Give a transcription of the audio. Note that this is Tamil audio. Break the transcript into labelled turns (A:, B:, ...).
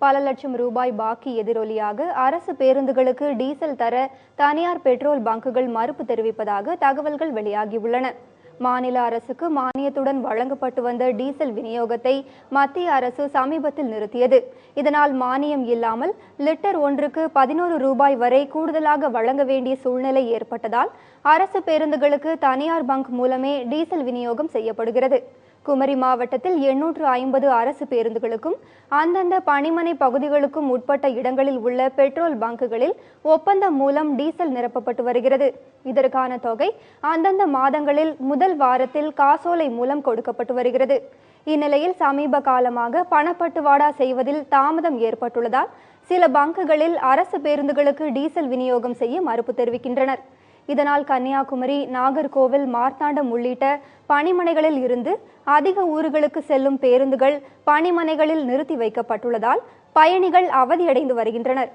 A: பல லட்சம் ரூபாய் பாக்கி எதிரொலியாக அரசு பேருந்துகளுக்கு டீசல் தர தனியார் பெட்ரோல் பங்குகள் மறுப்பு தெரிவிப்பதாக தகவல்கள் வெளியாகியுள்ளன. மாநில அரசுக்கு மானியத்துடன் வழங்கப்பட்டு வந்த டீசல் விநியோகத்தை மத்திய அரசு சமீபத்தில் நிறுத்தியது. இதனால் மானியம் இல்லாமல் லிட்டர் ஒன்றுக்கு 11 ரூபாய் வரை கூடுதலாக வழங்க வேண்டிய சூழ்நிலை ஏற்பட்டதால் அரசு பேருந்துகளுக்கு தனியார் பங்க் மூலமே டீசல் விநியோகம் செய்யப்படுகிறது. குமரி மாவட்டத்தில் 850 அரசு பேருந்துகளுக்கும் அந்தந்த பணிமனை பகுதிகளுக்கும் உட்பட்ட இடங்களில் உள்ள பெட்ரோல் பங்குகளில் ஒப்பந்தம் மூலம் டீசல் நிரப்பப்பட்டு வருகிறது. இதற்கான தொகை அந்தந்த மாதங்களில் முதல் வாரத்தில் காசோலை மூலம் கொடுக்கப்பட்டு வருகிறது. இந்நிலையில் சமீப காலமாக பணப்பட்டுவாடா செய்வதில் தாமதம் ஏற்பட்டுள்ளதால் சில பங்குகளில் அரசு பேருந்துகளுக்கு டீசல் விநியோகம் செய்ய மறுப்பு தெரிவிக்கின்றனர். இதனால் கன்னியாகுமரி, நாகர்கோவில், மார்த்தாண்டம் உள்ளிட்ட பணிமனைகளில் இருந்து அதிக ஊர்களுக்கு செல்லும் பேருந்துகள் பணிமனைகளில் நிறுத்தி வைக்கப்பட்டுள்ளதால் பயணிகள் அவதியடைந்து வருகின்றனர்.